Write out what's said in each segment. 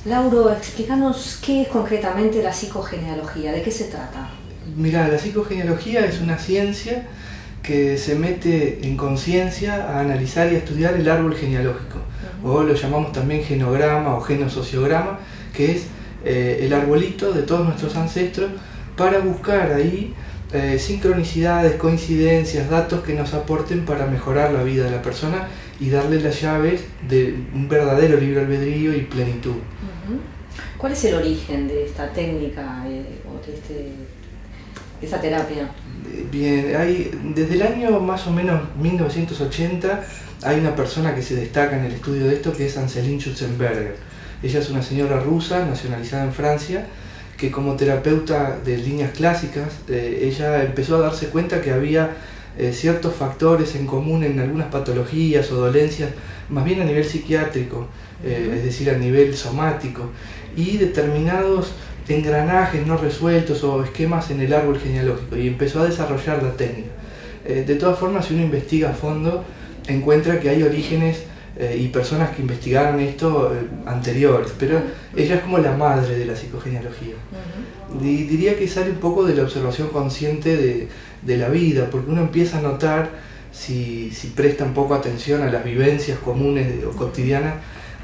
Lauro, explícanos qué es concretamente la psicogenealogía, ¿de qué se trata? Mirá, la psicogenealogía es una ciencia que se mete en conciencia a analizar y a estudiar el árbol genealógico, o lo llamamos también genograma o genosociograma, que es el arbolito de todos nuestros ancestros, para buscar ahí sincronicidades, coincidencias, datos que nos aporten para mejorar la vida de la persona y darle las llaves de un verdadero libre albedrío y plenitud. ¿Cuál es el origen de esta técnica o de esta terapia? Bien, desde el año más o menos 1980 hay una persona que se destaca en el estudio de esto, que es Anseline Schutzenberger. Ella es una señora rusa nacionalizada en Francia, que como terapeuta de líneas clásicas, ella empezó a darse cuenta que había ciertos factores en común en algunas patologías o dolencias, más bien a nivel psiquiátrico, es decir, a nivel somático, y determinados engranajes no resueltos o esquemas en el árbol genealógico, y empezó a desarrollar la técnica. De todas formas, si uno investiga a fondo, encuentra que hay orígenes y personas que investigaron esto anteriores, pero ella es como la madre de la psicogenealogía. Diría que sale un poco de la observación consciente de la vida, porque uno empieza a notar, si presta un poco atención a las vivencias comunes o cotidianas,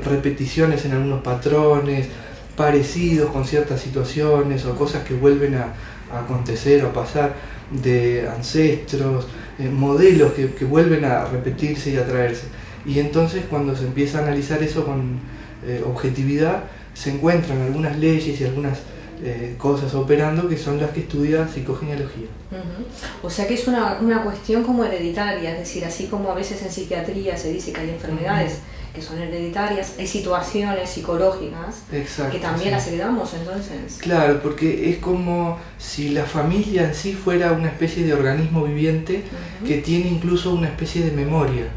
repeticiones en algunos patrones, parecidos con ciertas situaciones o cosas que vuelven a acontecer o a pasar de ancestros, modelos que vuelven a repetirse y a traerse. Y entonces cuando se empieza a analizar eso con objetividad, se encuentran algunas leyes y algunas cosas operando que son las que estudia psicogenealogía. O sea que es una cuestión como hereditaria, es decir, así como a veces en psiquiatría se dice que hay enfermedades que son hereditarias, hay situaciones psicológicas que también las heredamos, entonces. Claro, porque es como si la familia en sí fuera una especie de organismo viviente que tiene incluso una especie de memoria,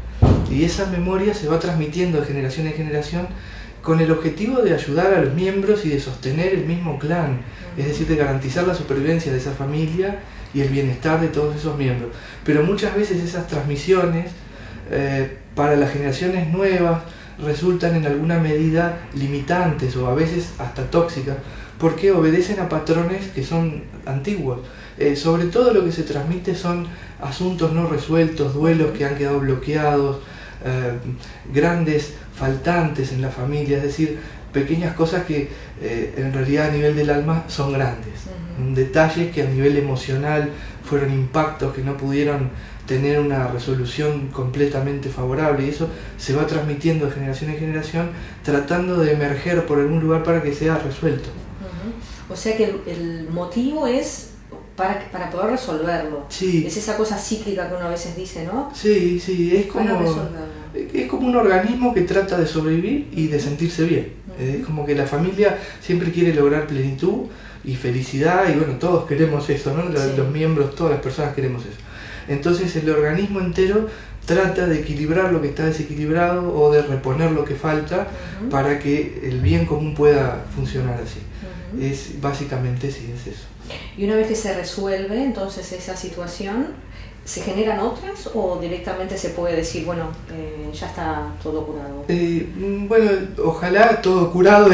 y esa memoria se va transmitiendo de generación en generación con el objetivo de ayudar a los miembros y de sostener el mismo clan, es decir, de garantizar la supervivencia de esa familia y el bienestar de todos esos miembros. Pero muchas veces esas transmisiones para las generaciones nuevas resultan en alguna medida limitantes o a veces hasta tóxicas, porque obedecen a patrones que son antiguos. Sobre todo lo que se transmite son asuntos no resueltos, duelos que han quedado bloqueados, grandes faltantes en la familia, es decir, pequeñas cosas que en realidad a nivel del alma son grandes, detalles que a nivel emocional fueron impactos que no pudieron tener una resolución completamente favorable, y eso se va transmitiendo de generación en generación, tratando de emerger por algún lugar para que sea resuelto. O sea que el motivo es para poder resolverlo. Sí. Es esa cosa cíclica que uno a veces dice, ¿no? Sí, es como un organismo que trata de sobrevivir y de sentirse bien. Es como que la familia siempre quiere lograr plenitud y felicidad, y bueno, todos queremos eso, ¿no? Los miembros, todas las personas queremos eso. Entonces el organismo entero trata de equilibrar lo que está desequilibrado o de reponer lo que falta para que el bien común pueda funcionar así. Es básicamente sí, es eso. Y una vez que se resuelve entonces esa situación, ¿se generan otras o directamente se puede decir, bueno, ya está todo curado? Bueno, ojalá todo curado,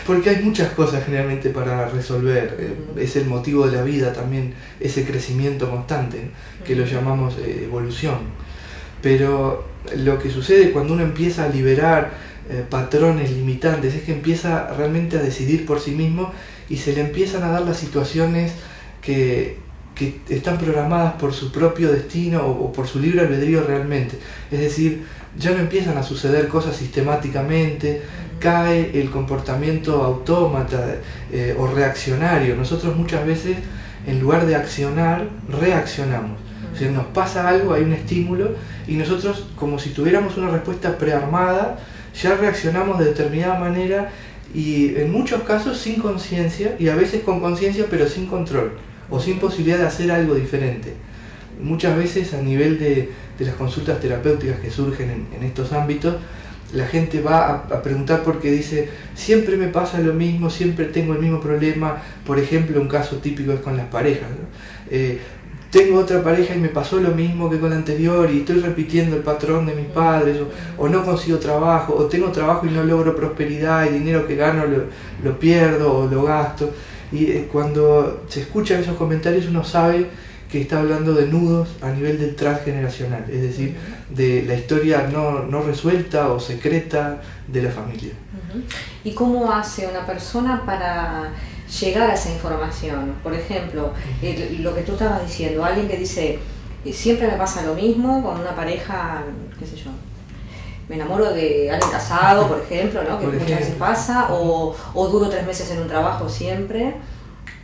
porque hay muchas cosas generalmente para resolver. Es el motivo de la vida también, ese crecimiento constante, que lo llamamos evolución. Pero lo que sucede cuando uno empieza a liberar patrones limitantes es que empieza realmente a decidir por sí mismo y se le empiezan a dar las situaciones que están programadas por su propio destino o por su libre albedrío realmente. Es decir, ya no empiezan a suceder cosas sistemáticamente, cae el comportamiento autómata o reaccionario. Nosotros muchas veces, en lugar de accionar, reaccionamos. O sea, nos pasa algo, hay un estímulo, y nosotros, como si tuviéramos una respuesta prearmada, ya reaccionamos de determinada manera, y en muchos casos sin conciencia, y a veces con conciencia pero sin control, o sin posibilidad de hacer algo diferente. Muchas veces a nivel de las consultas terapéuticas que surgen en estos ámbitos, la gente va a preguntar porque dice, siempre me pasa lo mismo, siempre tengo el mismo problema. Por ejemplo, un caso típico es con las parejas, ¿no? tengo otra pareja y me pasó lo mismo que con la anterior y estoy repitiendo el patrón de mis padres, o no consigo trabajo, o tengo trabajo y no logro prosperidad, y dinero que gano lo pierdo o lo gasto. Y cuando se escuchan esos comentarios uno sabe que está hablando de nudos a nivel del transgeneracional, es decir, de la historia no resuelta o secreta de la familia. ¿Y cómo hace una persona para llegar a esa información? Por ejemplo, lo que tú estabas diciendo, alguien que dice, siempre me pasa lo mismo con una pareja, qué sé yo, me enamoro de alguien casado, por ejemplo, ¿no? Que muchas veces pasa, o duro 3 meses en un trabajo siempre,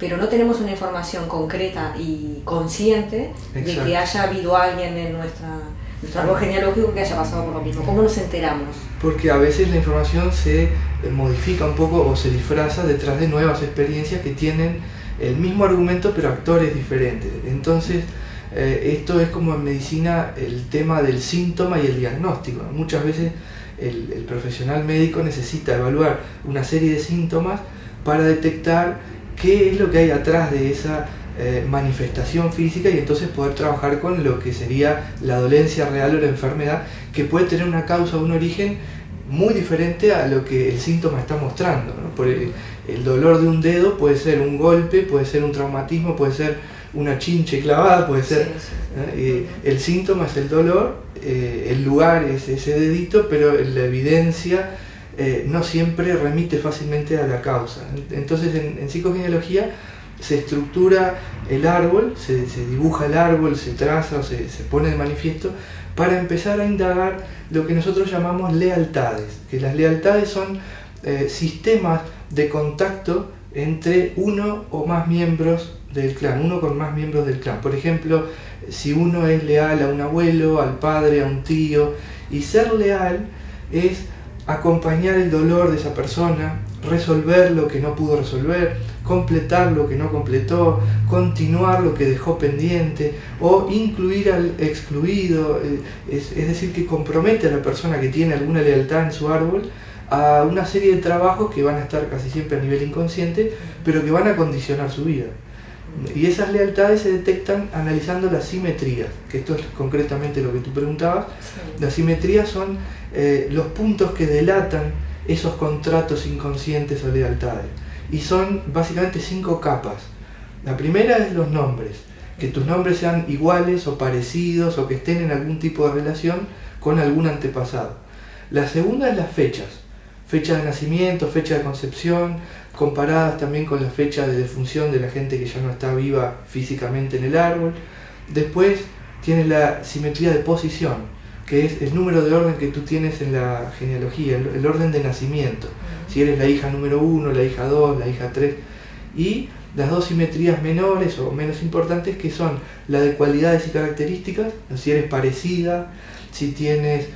pero no tenemos una información concreta y consciente de que haya habido alguien en nuestro árbol genealógico que haya pasado por lo mismo. ¿Cómo nos enteramos? Porque a veces la información se modifica un poco o se disfraza detrás de nuevas experiencias que tienen el mismo argumento pero actores diferentes. Entonces, esto es como en medicina el tema del síntoma y el diagnóstico. Muchas veces el profesional médico necesita evaluar una serie de síntomas para detectar qué es lo que hay atrás de esa manifestación física y entonces poder trabajar con lo que sería la dolencia real o la enfermedad, que puede tener una causa o un origen muy diferente a lo que el síntoma está mostrando, ¿no? Por el dolor de un dedo puede ser un golpe, puede ser un traumatismo, puede ser una chinche clavada, puede ser... el síntoma es el dolor, el lugar es ese dedito, pero la evidencia no siempre remite fácilmente a la causa. Entonces en psicogenealogía se estructura el árbol, se dibuja el árbol, se traza o se pone de manifiesto para empezar a indagar lo que nosotros llamamos lealtades, que las lealtades son sistemas de contacto entre uno o más miembros del clan, uno con más miembros del clan. Por ejemplo, si uno es leal a un abuelo, al padre, a un tío, y ser leal es acompañar el dolor de esa persona, resolver lo que no pudo resolver, completar lo que no completó, continuar lo que dejó pendiente o incluir al excluido, es decir, que compromete a la persona que tiene alguna lealtad en su árbol a una serie de trabajos que van a estar casi siempre a nivel inconsciente, pero que van a condicionar su vida. Y esas lealtades se detectan analizando las simetrías, que esto es concretamente lo que tú preguntabas. Sí. Las simetrías son los puntos que delatan esos contratos inconscientes o lealtades. Y son básicamente 5 capas. La primera es los nombres, que tus nombres sean iguales o parecidos o que estén en algún tipo de relación con algún antepasado. La segunda es las fechas, fecha de nacimiento, fecha de concepción, comparadas también con la fecha de defunción de la gente que ya no está viva físicamente en el árbol. Después tienes la simetría de posición, que es el número de orden que tú tienes en la genealogía, el orden de nacimiento. Si eres la hija número 1, la hija 2, la hija 3. Y las 2 simetrías menores o menos importantes, que son la de cualidades y características, si eres parecida, si tienes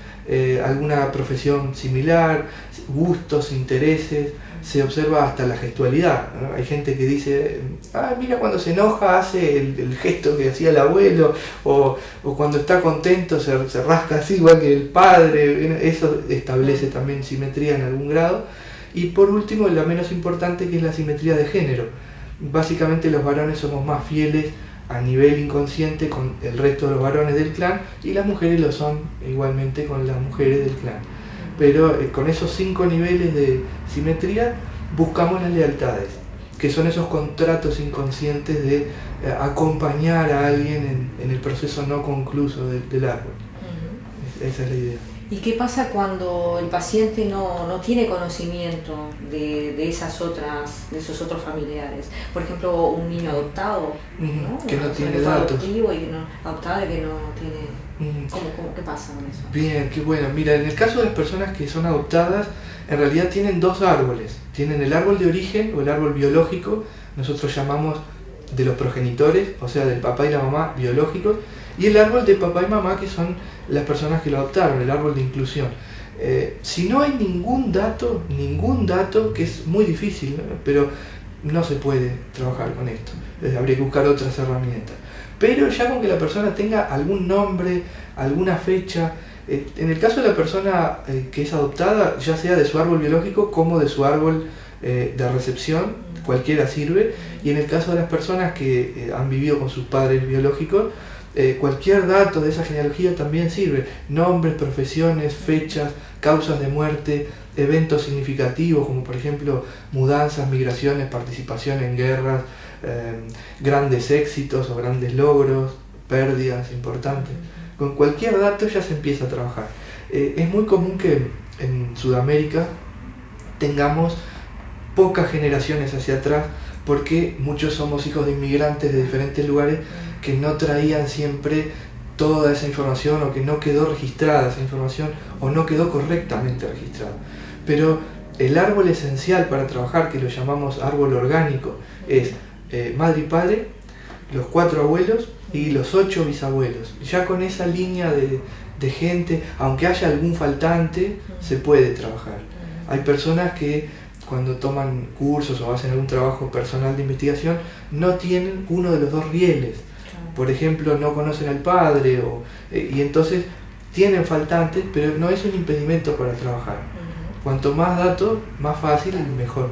alguna profesión similar, gustos, intereses. Se observa hasta la gestualidad, ¿no? Hay gente que dice, mira, cuando se enoja hace el gesto que hacía el abuelo, o cuando está contento se rasca así igual que el padre. Eso establece también simetría en algún grado. Y por último, la menos importante, que es la simetría de género. Básicamente los varones somos más fieles a nivel inconsciente con el resto de los varones del clan, y las mujeres lo son igualmente con las mujeres del clan. Pero con esos 5 niveles de simetría buscamos las lealtades, que son esos contratos inconscientes de acompañar a alguien en el proceso no concluso del árbol. Esa es la idea. ¿Y qué pasa cuando el paciente no tiene conocimiento de esos otros familiares? Por ejemplo, un niño adoptado, ¿no? Que no tiene datos. Adoptado y que no tiene... ¿Qué pasa con eso? Bien, qué bueno. Mira, en el caso de las personas que son adoptadas, en realidad tienen 2 árboles. Tienen el árbol de origen o el árbol biológico, nosotros llamamos de los progenitores, o sea, del papá y la mamá biológicos, y el árbol de papá y mamá, que son las personas que lo adoptaron, el árbol de inclusión. Si no hay ningún dato, que es muy difícil, ¿no? Pero no se puede trabajar con esto. Habría que buscar otras herramientas. Pero ya con que la persona tenga algún nombre, alguna fecha, en el caso de la persona que es adoptada, ya sea de su árbol biológico como de su árbol de recepción, cualquiera sirve. Y en el caso de las personas que han vivido con sus padres biológicos, cualquier dato de esa genealogía también sirve. Nombres, profesiones, fechas, causas de muerte, eventos significativos como por ejemplo mudanzas, migraciones, participación en guerras, grandes éxitos o grandes logros, pérdidas importantes. Con cualquier dato ya se empieza a trabajar. Es muy común que en Sudamérica tengamos pocas generaciones hacia atrás, porque muchos somos hijos de inmigrantes de diferentes lugares que no traían siempre toda esa información, o que no quedó registrada esa información, o no quedó correctamente registrada. Pero el árbol esencial para trabajar, que lo llamamos árbol orgánico, es madre y padre, los 4 abuelos y los 8 bisabuelos. Ya con esa línea de gente, aunque haya algún faltante, se puede trabajar. Hay personas que cuando toman cursos o hacen algún trabajo personal de investigación no tienen uno de los 2 rieles. Por ejemplo, no conocen al padre y entonces tienen faltantes, pero no es un impedimento para trabajar. Cuanto más datos, más fácil y mejor.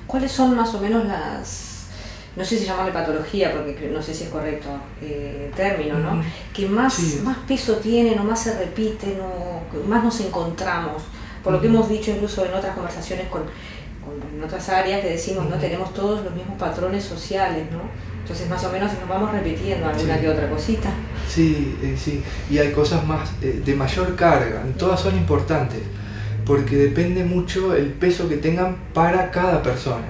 ¿Cuáles son más o menos las, no sé si llamarle patología, porque no sé si es correcto el término, ¿no? Que más peso tienen o más se repiten o más nos encontramos? Por lo que hemos dicho incluso en otras conversaciones en otras áreas, que decimos, ¿no? Tenemos todos los mismos patrones sociales, ¿no? Entonces más o menos nos vamos repitiendo alguna que otra cosita. Sí, y hay cosas más de mayor carga, todas son importantes, porque depende mucho el peso que tengan para cada persona.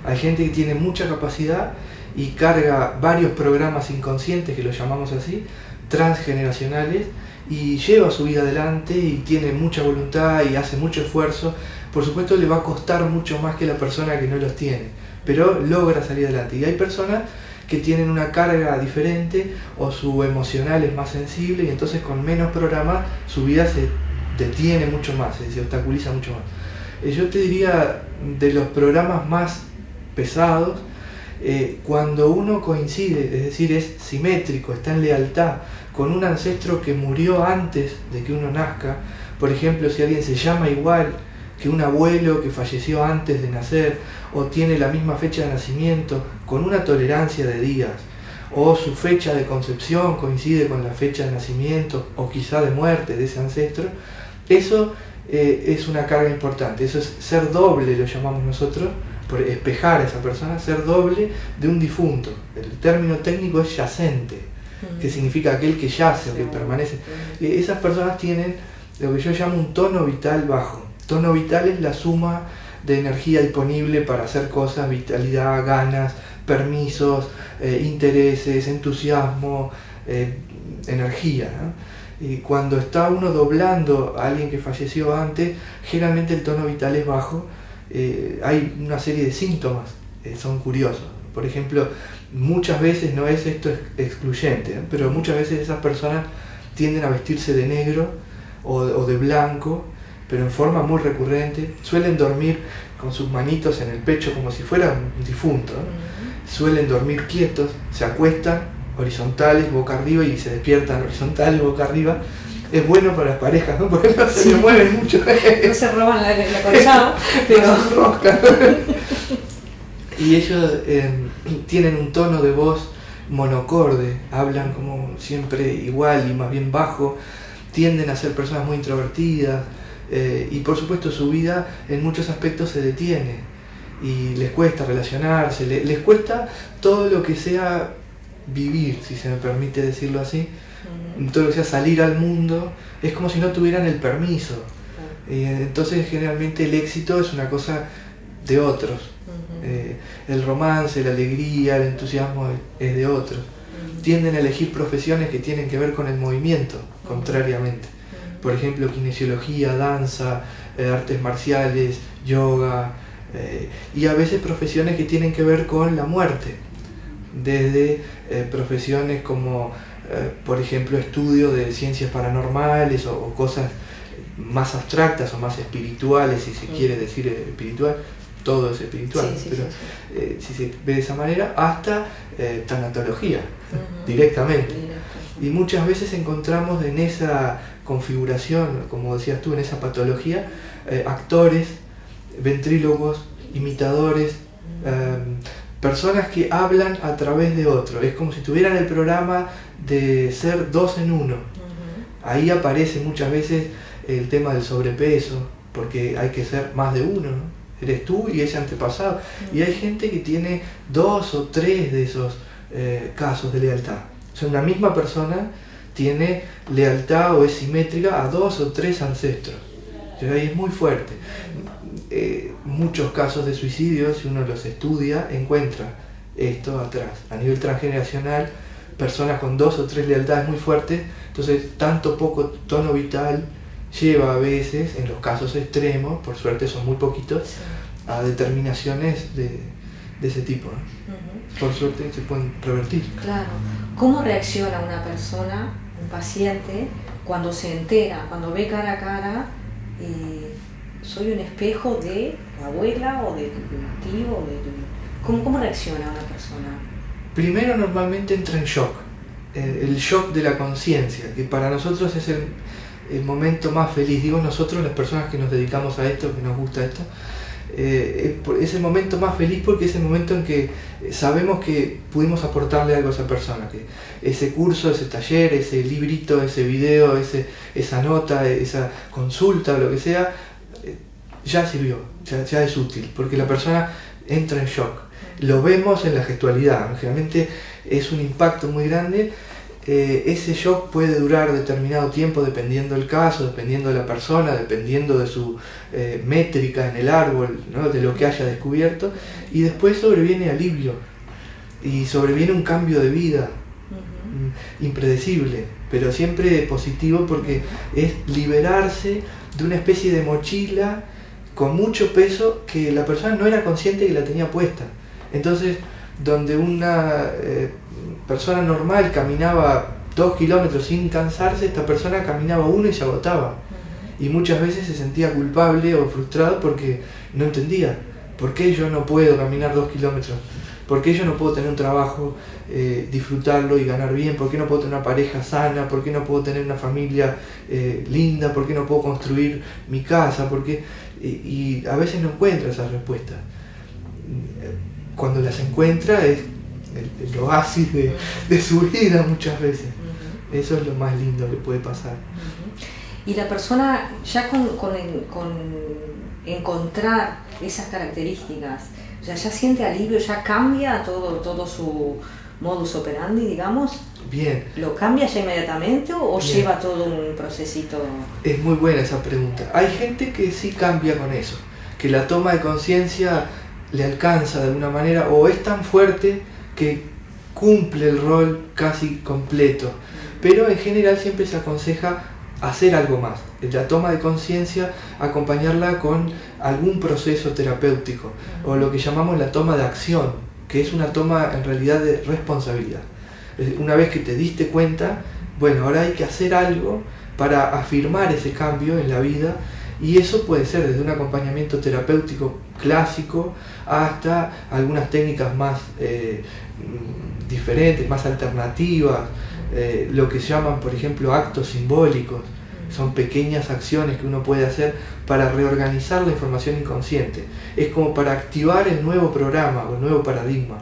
Hay gente que tiene mucha capacidad y carga varios programas inconscientes, que los llamamos así, transgeneracionales, y lleva su vida adelante y tiene mucha voluntad y hace mucho esfuerzo. Por supuesto le va a costar mucho más que la persona que no los tiene, pero logra salir adelante. Y hay personas que tienen una carga diferente, o su emocional es más sensible, y entonces con menos programas su vida se detiene mucho más, se obstaculiza mucho más. Yo te diría, de los programas más pesados, cuando uno coincide, es decir, es simétrico, está en lealtad con un ancestro que murió antes de que uno nazca. Por ejemplo, si alguien se llama igual que un abuelo que falleció antes de nacer, o tiene la misma fecha de nacimiento con una tolerancia de días, o su fecha de concepción coincide con la fecha de nacimiento o quizá de muerte de ese ancestro, eso es una carga importante. Eso es ser doble, lo llamamos nosotros, por espejar a esa persona, ser doble de un difunto. El término técnico es yacente, que significa aquel que yace o que permanece. Esas personas tienen lo que yo llamo un tono vital bajo. Tono vital es la suma de energía disponible para hacer cosas, vitalidad, ganas, permisos, intereses, entusiasmo, energía, ¿no? Y cuando está uno doblando a alguien que falleció antes, generalmente el tono vital es bajo. Hay una serie de síntomas, son curiosos. Por ejemplo, muchas veces, no es esto excluyente, pero muchas veces esas personas tienden a vestirse de negro o de blanco, pero en forma muy recurrente. Suelen dormir con sus manitos en el pecho como si fueran un difunto, ¿no? Suelen dormir quietos, se acuestan horizontales, boca arriba, y se despiertan horizontales, boca arriba. Es bueno para las parejas, ¿no? Porque no se le mueven mucho. No se roban la colchada, pero no se roscan. Y ellos tienen un tono de voz monocorde, hablan como siempre igual y más bien bajo, tienden a ser personas muy introvertidas, y por supuesto su vida en muchos aspectos se detiene y les cuesta relacionarse, les cuesta todo lo que sea vivir, si se me permite decirlo así. Todo lo que sea salir al mundo, es como si no tuvieran el permiso. Entonces generalmente el éxito es una cosa de otros. El romance, la alegría, el entusiasmo es de otros. Tienden a elegir profesiones que tienen que ver con el movimiento, contrariamente. Por ejemplo, kinesiología, danza, artes marciales, yoga, y a veces profesiones que tienen que ver con la muerte. Desde profesiones como, por ejemplo, estudio de ciencias paranormales o cosas más abstractas o más espirituales, si se quiere decir espiritual. Todo es espiritual, pero si se ve de esa manera, hasta tanatología, directamente. Y muchas veces encontramos en esa configuración, como decías tú, en esa patología, actores, ventrílogos, imitadores, Personas que hablan a través de otro, es como si tuvieran el programa de ser 2 en 1. Ahí aparece muchas veces el tema del sobrepeso, porque hay que ser más de uno, ¿no? Eres tú y ese antepasado. Y hay gente que tiene 2 o 3 de esos casos de lealtad. O sea, una misma persona tiene lealtad o es simétrica a 2 o 3 ancestros. O sea, ahí es muy fuerte. Muchos casos de suicidio, si uno los estudia, encuentra esto atrás. A nivel transgeneracional, personas con 2 o 3 lealtades muy fuertes, entonces tanto poco tono vital lleva a veces, en los casos extremos, por suerte son muy poquitos, a determinaciones de ese tipo, ¿no? Por suerte se pueden revertir. Claro. ¿Cómo reacciona una persona, un paciente, cuando se entera, cuando ve cara a cara, soy un espejo de la abuela o del tío? ¿Cómo reacciona una persona? Primero normalmente entra en shock, el shock de la conciencia, que para nosotros es el momento más feliz. Digo nosotros, las personas que nos dedicamos a esto, que nos gusta esto, es el momento más feliz porque es el momento en que sabemos que pudimos aportarle algo a esa persona, que ese curso, ese taller, ese librito, ese video, esa nota, esa consulta o lo que sea, ya sirvió, ya es útil, porque la persona entra en shock. Lo vemos en la gestualidad, generalmente es un impacto muy grande. Ese shock puede durar determinado tiempo dependiendo del caso, dependiendo de la persona, dependiendo de su métrica en el árbol, ¿no? De lo que haya descubierto, y después sobreviene alivio y sobreviene un cambio de vida impredecible, pero siempre positivo, porque es liberarse de una especie de mochila con mucho peso que la persona no era consciente que la tenía puesta. Entonces, donde una persona normal caminaba 2 kilómetros sin cansarse, esta persona caminaba 1 y se agotaba. Y muchas veces se sentía culpable o frustrado porque no entendía. ¿Por qué yo no puedo caminar 2 kilómetros? ¿Por qué yo no puedo tener un trabajo, disfrutarlo y ganar bien? ¿Por qué no puedo tener una pareja sana? ¿Por qué no puedo tener una familia linda? ¿Por qué no puedo construir mi casa? ¿Por qué? Y a veces no encuentra esas respuestas. Cuando las encuentra es el oasis de su vida muchas veces. Eso es lo más lindo que puede pasar. Y la persona ya con encontrar esas características, o sea, ya siente alivio, ya cambia todo su modus operandi, digamos. Bien. ¿Lo cambia ya inmediatamente o Bien. lleva todo un procesito? Es muy buena esa pregunta. Hay gente que sí cambia con eso, que la toma de conciencia le alcanza de alguna manera, o es tan fuerte que cumple el rol casi completo. Pero en general siempre se aconseja hacer algo más. La toma de conciencia, acompañarla con algún proceso terapéutico, o lo que llamamos la toma de acción, que es una toma en realidad de responsabilidad. Una vez que te diste cuenta, bueno, ahora hay que hacer algo para afirmar ese cambio en la vida, y eso puede ser desde un acompañamiento terapéutico clásico hasta algunas técnicas más diferentes, más alternativas, lo que se llaman, por ejemplo, actos simbólicos. Son pequeñas acciones que uno puede hacer para reorganizar la información inconsciente. Es como para activar el nuevo programa o el nuevo paradigma.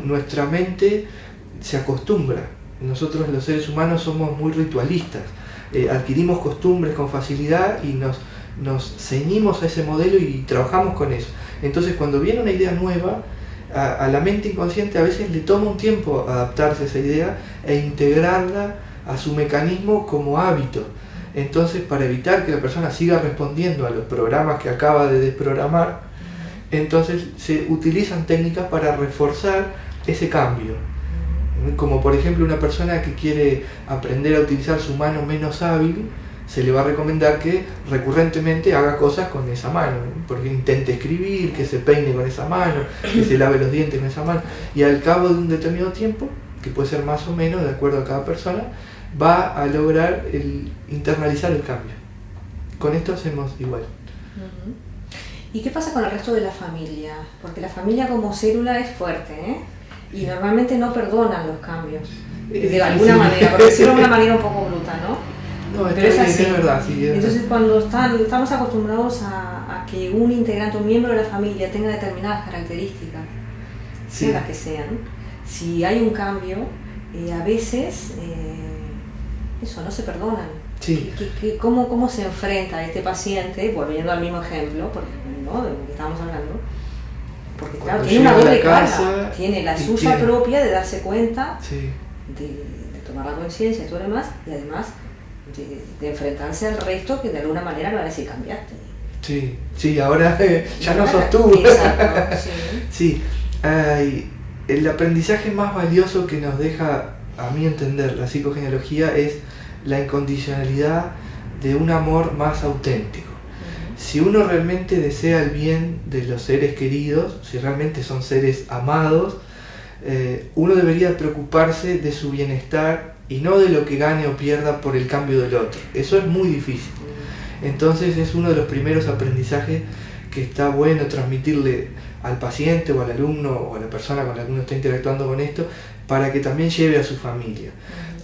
Nuestra mente se acostumbra. Nosotros los seres humanos somos muy ritualistas. Adquirimos costumbres con facilidad y nos ceñimos a ese modelo y trabajamos con eso. Entonces, cuando viene una idea nueva, a la mente inconsciente a veces le toma un tiempo adaptarse a esa idea e integrarla a su mecanismo como hábito. Entonces, para evitar que la persona siga respondiendo a los programas que acaba de desprogramar, entonces se utilizan técnicas para reforzar ese cambio. Como por ejemplo una persona que quiere aprender a utilizar su mano menos hábil, se le va a recomendar que recurrentemente haga cosas con esa mano, porque intente escribir, que se peine con esa mano, que se lave los dientes con esa mano, y al cabo de un determinado tiempo, que puede ser más o menos de acuerdo a cada persona, va a lograr internalizar el cambio. Con esto hacemos igual. ¿Y qué pasa con el resto de la familia? Porque la familia como célula es fuerte, ¿eh? Y normalmente no perdonan los cambios, de alguna manera, por decirlo de una manera un poco bruta, ¿no? No, pero es así. Es verdad, sí, es entonces verdad. cuando estamos acostumbrados a que un integrante, un miembro de la familia tenga determinadas características, sean las que sean, si hay un cambio, a veces eso, no se perdonan. Sí. ¿Cómo se enfrenta este paciente, volviendo al mismo ejemplo, ¿no? de lo que estábamos hablando? Porque claro, tiene una doble carga, tiene la suya propia de darse cuenta, de tomar la conciencia y todo lo demás, y además de enfrentarse al resto que de alguna manera le va a decir cambiaste. Sí, ahora ya no sos tú. Exacto, sí. El aprendizaje más valioso que nos deja, a mi entender, la psicogenealogía es la incondicionalidad de un amor más auténtico. Si uno realmente desea el bien de los seres queridos, si realmente son seres amados, uno debería preocuparse de su bienestar y no de lo que gane o pierda por el cambio del otro. Eso es muy difícil. Entonces es uno de los primeros aprendizajes que está bueno transmitirle al paciente o al alumno o a la persona con la que uno está interactuando con esto, para que también lleve a su familia.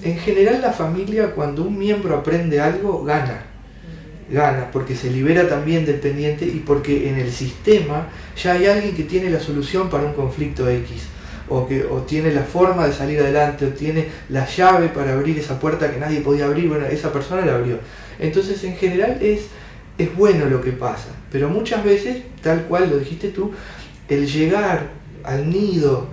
En general la familia, cuando un miembro aprende algo, gana, porque se libera también del pendiente y porque en el sistema ya hay alguien que tiene la solución para un conflicto X, o tiene la forma de salir adelante, o tiene la llave para abrir esa puerta que nadie podía abrir, bueno, esa persona la abrió. Entonces en general es bueno lo que pasa, pero muchas veces, tal cual lo dijiste tú, el llegar al nido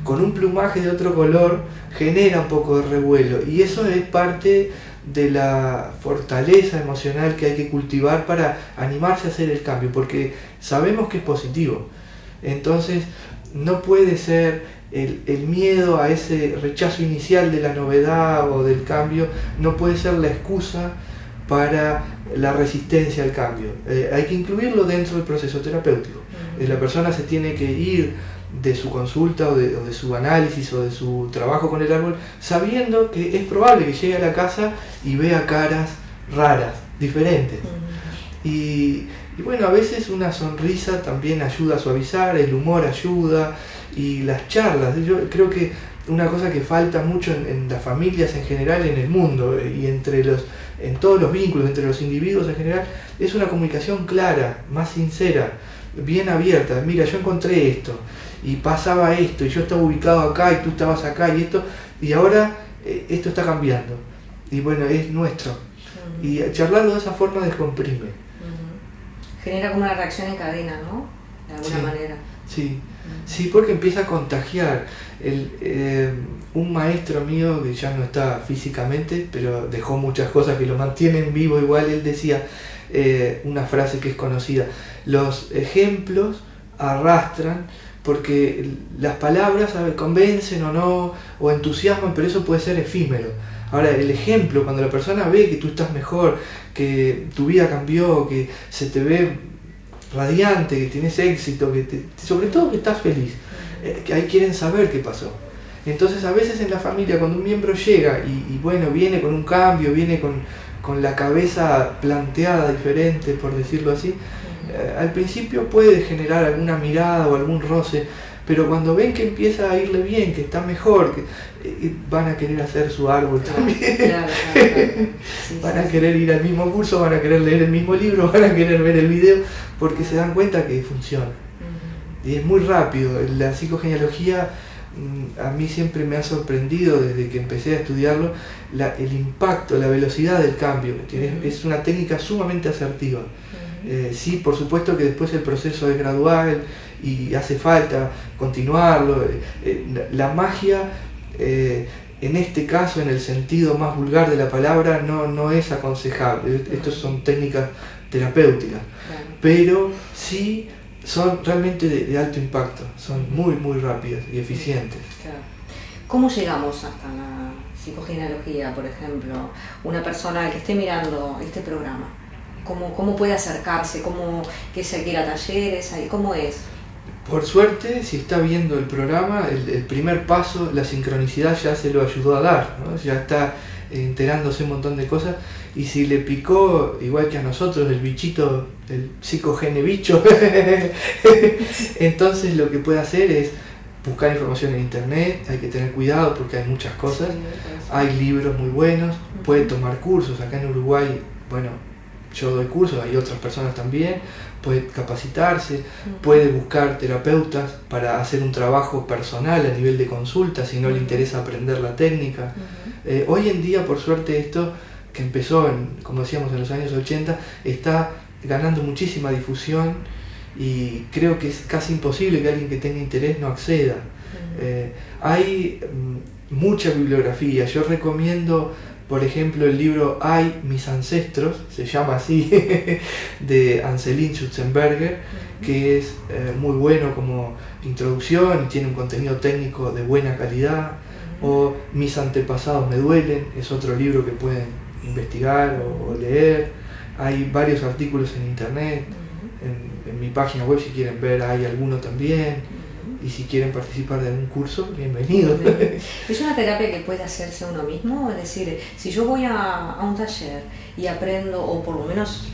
con un plumaje de otro color genera un poco de revuelo, y eso es parte de la fortaleza emocional que hay que cultivar para animarse a hacer el cambio, porque sabemos que es positivo. Entonces no puede ser el miedo a ese rechazo inicial de la novedad o del cambio, no puede ser la excusa para la resistencia al cambio. Hay que incluirlo dentro del proceso terapéutico. La persona se tiene que ir de su consulta o de su análisis o de su trabajo con el árbol sabiendo que es probable que llegue a la casa y vea caras raras, diferentes. Y bueno, a veces una sonrisa también ayuda a suavizar, el humor ayuda, y las charlas. Yo creo que una cosa que falta mucho en las familias en general, en el mundo, y en todos los vínculos entre los individuos en general, es una comunicación clara, más sincera, bien abierta. Mira, yo encontré esto, y pasaba esto, y yo estaba ubicado acá, y tú estabas acá, y ahora esto está cambiando. Y bueno, es nuestro. Y charlarlo de esa forma descomprime. Genera como una reacción en cadena, ¿no? De alguna manera. Sí, porque empieza a contagiar. Un maestro mío, que ya no está físicamente, pero dejó muchas cosas que lo mantienen vivo igual, él decía una frase que es conocida: los ejemplos arrastran, porque las palabras convencen o no, o entusiasman, pero eso puede ser efímero. Ahora, el ejemplo, cuando la persona ve que tú estás mejor, que tu vida cambió, que se te ve radiante, que tienes éxito, sobre todo que estás feliz, que ahí quieren saber qué pasó. Entonces a veces en la familia, cuando un miembro llega y bueno, viene con un cambio, viene con la cabeza planteada diferente, por decirlo así, al principio puede generar alguna mirada o algún roce, pero cuando ven que empieza a irle bien, que está mejor, van a querer hacer su árbol también. Claro. Van a querer ir al mismo curso, van a querer leer el mismo libro, van a querer ver el video, porque se dan cuenta que funciona. Y es muy rápido. La psicogenealogía a mí siempre me ha sorprendido desde que empecé a estudiarlo, el impacto, la velocidad del cambio que tiene. Es una técnica sumamente asertiva. Sí, por supuesto que después el proceso es gradual y hace falta continuarlo. La magia, en este caso, en el sentido más vulgar de la palabra, no es aconsejable. Estas son técnicas terapéuticas, pero sí son realmente de alto impacto, son muy rápidas y eficientes. ¿Cómo llegamos hasta la psicogenealogía, por ejemplo? Una persona que esté mirando este programa, ¿cómo puede acercarse? ¿Que se quiera talleres? ¿Cómo es? Por suerte, si está viendo el programa, el primer paso, la sincronicidad ya se lo ayudó a dar, ¿no? Ya está enterándose un montón de cosas, y si le picó, igual que a nosotros, el bichito, el psicogene bicho, entonces lo que puede hacer es buscar información en internet, hay que tener cuidado porque hay muchas cosas, Sí, hay libros muy buenos, puede tomar cursos, acá en Uruguay, bueno, yo doy cursos, hay otras personas también, puede capacitarse, puede buscar terapeutas para hacer un trabajo personal a nivel de consulta si no le interesa aprender la técnica. Hoy en día, por suerte, esto que empezó, como decíamos, en los años 80, está ganando muchísima difusión y creo que es casi imposible que alguien que tenga interés no acceda. Hay mucha bibliografía, yo recomiendo por ejemplo el libro Ay, mis ancestros, se llama así, de Anselin Schutzenberger, que es muy bueno como introducción y tiene un contenido técnico de buena calidad, o Mis antepasados me duelen, es otro libro que pueden investigar o leer. Hay varios artículos en internet, en mi página web si quieren ver hay alguno también. Y si quieren participar de algún curso, bienvenidos. ¿Es una terapia que puede hacerse uno mismo? Es decir, si yo voy a un taller y aprendo, o por lo menos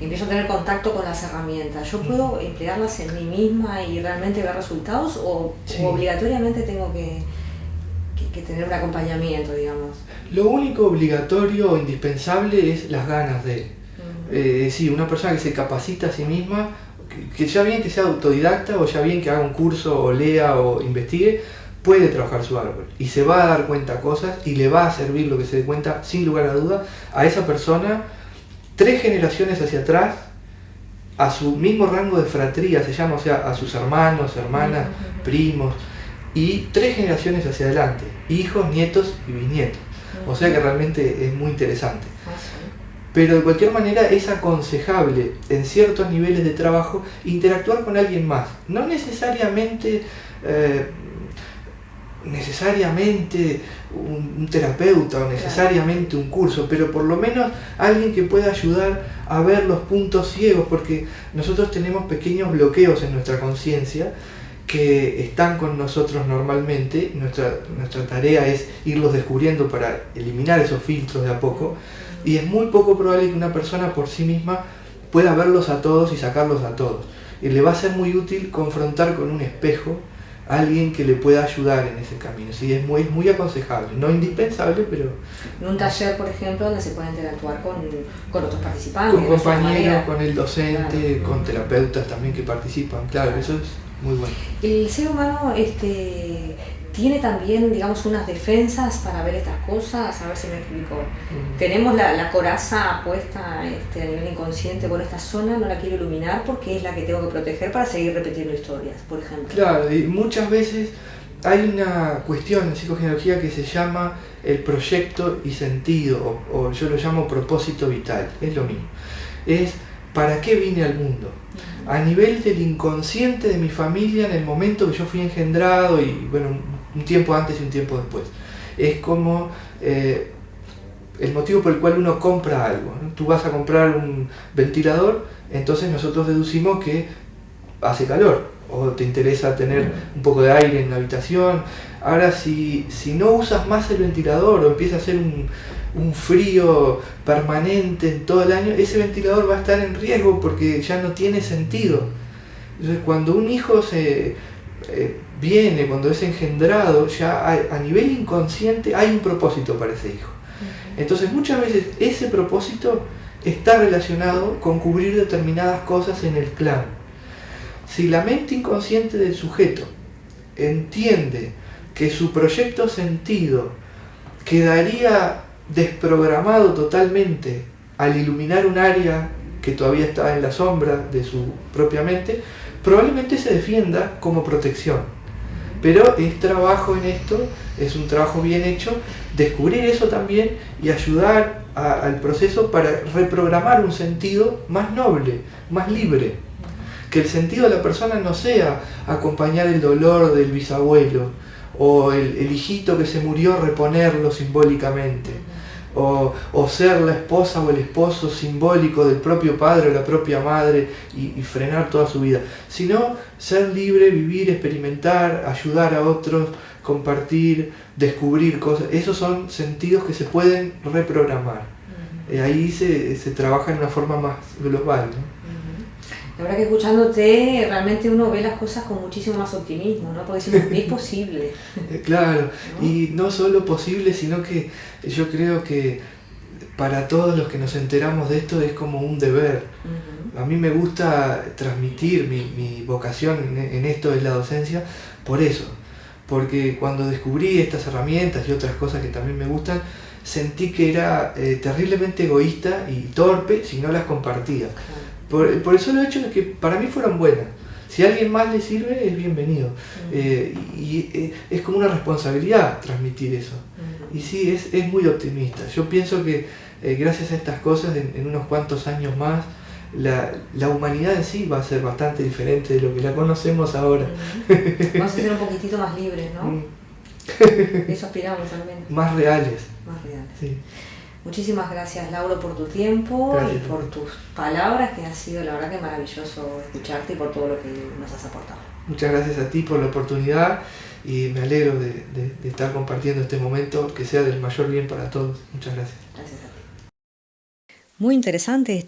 empiezo a tener contacto con las herramientas, ¿yo puedo emplearlas en mí misma y realmente ver resultados? ¿O obligatoriamente tengo que tener un acompañamiento, digamos? Lo único obligatorio o indispensable es las ganas de. Sí, una persona que se capacita a sí misma, que ya bien que sea autodidacta o ya bien que haga un curso o lea o investigue, puede trabajar su árbol y se va a dar cuenta cosas y le va a servir lo que se dé cuenta, sin lugar a duda, a esa persona 3 generaciones hacia atrás, a su mismo rango de fratría, se llama, o sea, a sus hermanos, hermanas, primos, y 3 generaciones hacia adelante, hijos, nietos y bisnietos. O sea que realmente es muy interesante. Pero de cualquier manera es aconsejable en ciertos niveles de trabajo interactuar con alguien más. No necesariamente un terapeuta o necesariamente un curso, pero por lo menos alguien que pueda ayudar a ver los puntos ciegos, porque nosotros tenemos pequeños bloqueos en nuestra conciencia que están con nosotros normalmente. Nuestra tarea es irlos descubriendo para eliminar esos filtros de a poco. Y es muy poco probable que una persona por sí misma pueda verlos a todos y sacarlos a todos. Y le va a ser muy útil confrontar con un espejo a alguien que le pueda ayudar en ese camino. Sí, es muy aconsejable, no indispensable, pero... En un taller, por ejemplo, donde se puede interactuar con otros participantes. Con compañeros, con el docente, con terapeutas también que participan. Claro, eso es muy bueno. El ser humano tiene también, digamos, unas defensas para ver estas cosas, a ver si me explico. Tenemos la coraza puesta a nivel inconsciente por esta zona, no la quiero iluminar porque es la que tengo que proteger para seguir repitiendo historias, por ejemplo. Claro, y muchas veces hay una cuestión en psicogenealogía que se llama el proyecto y sentido, o yo lo llamo propósito vital, es lo mismo. Es ¿para qué vine al mundo? A nivel del inconsciente de mi familia en el momento que yo fui engendrado y bueno, un tiempo antes y un tiempo después. Es como el motivo por el cual uno compra algo, ¿no? Tú vas a comprar un ventilador, entonces nosotros deducimos que hace calor o te interesa tener un poco de aire en la habitación. Ahora si no usas más el ventilador o empieza a hacer un frío permanente en todo el año, ese ventilador va a estar en riesgo porque ya no tiene sentido. Entonces cuando un hijo viene, cuando es engendrado, ya a nivel inconsciente hay un propósito para ese hijo. Entonces muchas veces ese propósito está relacionado con cubrir determinadas cosas en el clan. Si la mente inconsciente del sujeto entiende que su proyecto sentido quedaría desprogramado totalmente al iluminar un área que todavía estaba en la sombra de su propia mente, probablemente se defienda como protección. Pero es trabajo en esto, es un trabajo bien hecho, descubrir eso también y ayudar al proceso para reprogramar un sentido más noble, más libre. Que el sentido de la persona no sea acompañar el dolor del bisabuelo o el hijito que se murió, reponerlo simbólicamente, o ser la esposa o el esposo simbólico del propio padre o la propia madre y frenar toda su vida, sino ser libre, vivir, experimentar, ayudar a otros, compartir, descubrir cosas. Esos son sentidos que se pueden reprogramar. Ahí se trabaja en una forma más global, ¿no? La verdad que escuchándote realmente uno ve las cosas con muchísimo más optimismo, ¿no? Porque decimos, es posible. Claro, ¿no? Y no solo posible, sino que yo creo que para todos los que nos enteramos de esto es como un deber. A mí me gusta transmitir mi vocación en esto es la docencia por eso, porque cuando descubrí estas herramientas y otras cosas que también me gustan, sentí que era terriblemente egoísta y torpe si no las compartía. Por el solo hecho de que para mí fueron buenas. Si a alguien más le sirve, es bienvenido. Es como una responsabilidad transmitir eso. Y sí, es muy optimista. Yo pienso que gracias a estas cosas, en unos cuantos años más, la humanidad en sí va a ser bastante diferente de lo que la conocemos ahora. Vamos a ser un poquitito más libres, ¿no? Eso aspiramos también. Más reales. Más reales. Sí. Muchísimas gracias, Lauro, por tu tiempo Gracias, y por tus palabras, que ha sido la verdad que maravilloso escucharte y por todo lo que nos has aportado. Muchas gracias a ti por la oportunidad y me alegro de estar compartiendo este momento, que sea del mayor bien para todos. Muchas gracias. Gracias a ti. Muy interesante